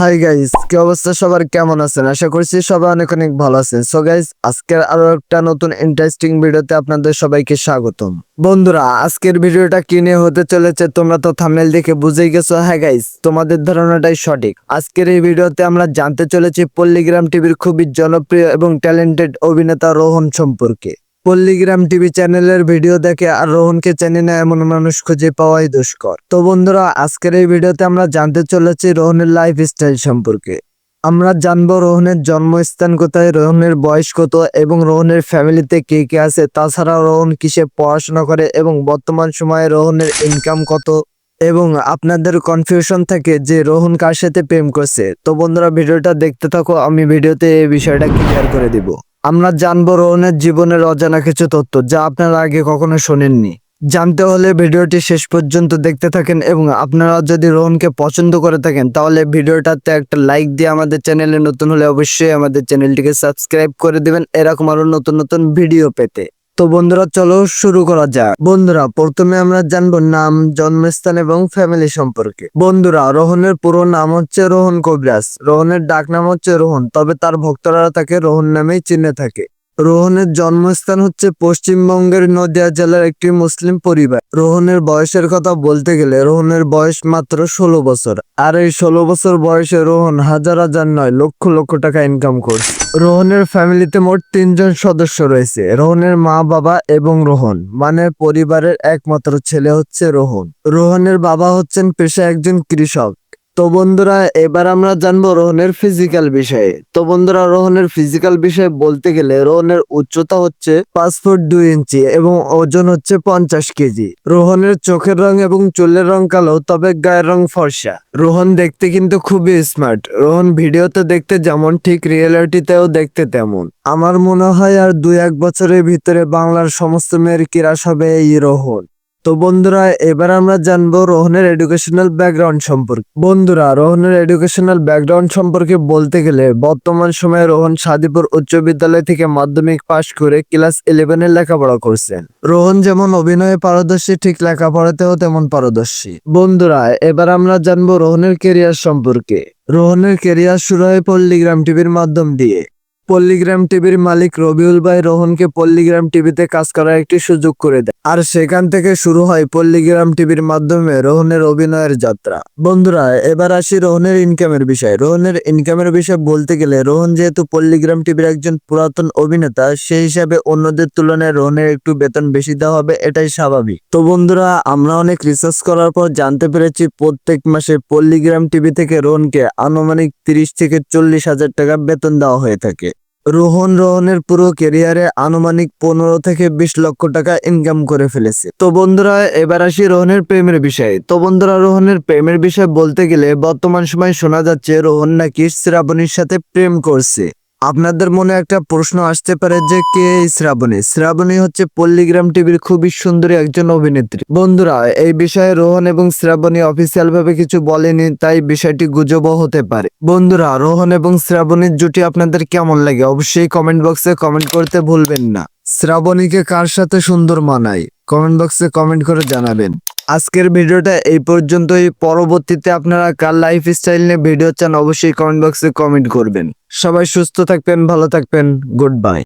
Hi guys, কি অবস্থা সবার? কেমন আছেন? আশা করছি সবাই অনেক অনেক ভালো আছেন। সো গাইস, আজকের আরো একটা নতুন ইন্টারেস্টিং ভিডিওতে আপনাদের সবাইকে স্বাগতম। বন্ধুরা, আজকের ভিডিওটা কি নিয়ে হতে চলেছে তোমরা তো থাম্বনেল দেখে বুঝেই গেছো। হ্যাঁ গাইস, তোমাদের ধারণাটাই সঠিক। আজকের এই ভিডিওতে আমরা জানতে চলেছি পল্লীগ্রাম টিভির খুবই জনপ্রিয় এবং ট্যালেন্টেড অভিনেতা রোহন সম্পর্কে। পল্লীগ্রাম টিভি চ্যানেলের ভিডিও দেখে আর রোহনকে চেনে না এমন মানুষ খুঁজে পাওয়াই দুষ্কর। তো বন্ধুরা, আজকের এই ভিডিওতে আমরা জানতে চলেছি রোহনের লাইফ স্টাইল সম্পর্কে। আমরা জানবো রোহনের জন্মস্থান কোথায়, রোহনের বয়স কত এবং রোহনের ফ্যামিলিতে কে কে আছে, তাছাড়া রোহন কিসে পড়াশোনা করে এবং বর্তমান সময়ে রোহনের ইনকাম কত, এবং আপনাদের কনফিউশন থাকে যে রোহন কার সাথে প্রেম করছে। তো বন্ধুরা, ভিডিওটা দেখতে থাকো, আমি ভিডিওতে এই বিষয়টা ক্লিয়ার করে দিব। আমরা জানবো রোহনের জীবনের অজানা কিছু তথ্য যা আপনারা আগে কখনো শোনেননি। জানতে হলে ভিডিওটি শেষ পর্যন্ত দেখতে থাকেন এবং আপনারা যদি রোহনকে পছন্দ করে থাকেন তাহলে ভিডিওটাতে একটা লাইক দিয়ে আমাদের চ্যানেলে নতুন হলে অবশ্যই আমাদের চ্যানেলটিকে সাবস্ক্রাইব করে দিবেন এরকম আরো নতুন নতুন ভিডিও পেতে। তো বন্ধুরা, চলো শুরু করা যাক। বন্ধুরা, প্রথমে আমরা জানবো নাম, জন্মস্থান এবং ফ্যামিলি সম্পর্কে। বন্ধুরা, রোহনের পুরো নাম হচ্ছে রোহন কবিরাজ। রোহনের ডাক নাম হচ্ছে রোহন, তবে তার ভক্তরা তাকে রোহন নামেই চিনে থাকে। রোহনের জন্মস্থান হচ্ছে পশ্চিমবঙ্গের নদিয়া জেলার একটি মুসলিম পরিবার। রোহনের বয়সের কথা বলতে গেলে রোহনের বয়স মাত্র 16 বছর, আর এই 16 বছর বয়সে রোহন হাজার হাজার নয় লক্ষ লক্ষ টাকা ইনকাম করছে। রোহনের ফ্যামিলিতে মোট 3 জন সদস্য রয়েছে, রোহনের মা, বাবা এবং রোহন, মানে পরিবারের একমাত্র ছেলে হচ্ছে রোহন। রোহনের বাবা হচ্ছেন পেশায় একজন কৃষক। তো বন্ধুরা, এবার আমরা জানবো রোহনের ফিজিক্যাল বিষয়ে। তো বন্ধুরা, রোহনের ফিজিক্যাল বিষয়ে বলতে গেলে রোহনের উচ্চতা হচ্ছে 5 ফুট 2 ইঞ্চি এবং ওজন হচ্ছে 50 কেজি। রোহনের চোখের রং এবং চুলের রং কালো, তবে গায়ের রং ফর্সা। রোহন দেখতে কিন্তু খুবই স্মার্ট। রোহন ভিডিওতে দেখতে যেমন, ঠিক রিয়েলিটিতেও দেখতে তেমন। আমার মনে হয় আর 2-1 বছরের ভিতরে বাংলার সমস্ত মেয়ের ক্রাশ হবে এই রোহন। তো বন্ধুরা, এবার আমরা জানবো রোহনের এডুকেশনাল ব্যাকগ্রাউন্ড সম্পর্কে। বন্ধুরা, রোহনের এডুকেশনাল ব্যাকগ্রাউন্ড সম্পর্কে বলতে গেলে বর্তমান সময়ে রোহন সাদিপুর উচ্চ বিদ্যালয় থেকে মাধ্যমিক পাশ করে ক্লাস 11 লেখাপড়া করছেন। রোহন যেমন অভিনয়ে পারদর্শী, ঠিক লেখাপড়াতেও তেমন পারদর্শী। বন্ধুরা, এবার আমরা জানবো রোহনের কেরিয়ার সম্পর্কে। রোহনের কেরিয়ার শুরু হয় পল্লীগ্রাম টিভির মাধ্যম দিয়ে। পল্লীগ্রাম টিভির মালিক রবিউল ভাই রোহনকে পল্লীগ্রাম টিভিতে কাজ করার একটি সুযোগ করে দেয়, আর সেখান থেকে শুরু হয় পল্লীগ্রাম টিভির মাধ্যমে রোহনের অভিনয়ের যাত্রা। বন্ধুরা, এবার আসি রোহনের ইনকামের বিষয়। রোহনের ইনকামের বিষয় বলতে গেলে রোহন যেহেতু পল্লীগ্রাম টিভির একজন পুরাতন অভিনেতা, সেই হিসাবে অন্যদের তুলনায় রোহনের একটু বেতন বেশি দেওয়া হবে, এটাই স্বাভাবিক। তো বন্ধুরা, আমরা অনেক রিসার্চ করার পর জানতে পেরেছি প্রত্যেক মাসে পল্লীগ্রাম টিভি থেকে রোহনকে আনুমানিক 30 থেকে 40 হাজার টাকা বেতন দেওয়া হয়ে থাকে। রোহনের পুরো ক্যারিয়ারে আনুমানিক 15 থেকে 20 লক্ষ টাকা ইনকাম করে ফেলেছে। তো বন্ধুরা, এবার আসি রোহনের প্রেমের বিষয়ে। তো বন্ধুরা, রোহনের প্রেমের বিষয় বলতে গেলে বর্তমান সময় শোনা যাচ্ছে রোহন নাকি শ্রাবণীর সাথে প্রেম করছে। আপনাদের মনে একটা প্রশ্ন আসতে পারে যে কে এই শ্রাবণী? শ্রাবণী হচ্ছে পল্লীগ্রাম টিভির খুবই সুন্দরী একজন অভিনেত্রী। বন্ধুরা, এই বিষয়ে রোহন এবং শ্রাবণী অফিসিয়াল ভাবে কিছু বলেনি, তাই বিষয়টি গুজবও হতে পারে। বন্ধুরা, রোহন এবং শ্রাবণীর জুটি আপনাদের কেমন লাগে অবশ্যই কমেন্ট বক্সে কমেন্ট করতে ভুলবেন না। শ্রাবণীকে কার সাথে সুন্দর মানায় কমেন্ট বক্সে কমেন্ট করে জানাবেন। আজকের ভিডিওটা এই পর্যন্তই। পরবর্তীতে আপনারা কার লাইফ স্টাইল নিয়ে ভিডিও চান অবশ্যই কমেন্ট বক্সে কমেন্ট করবেন। সবাই সুস্থ থাকবেন, ভালো থাকবেন, গুড বাই।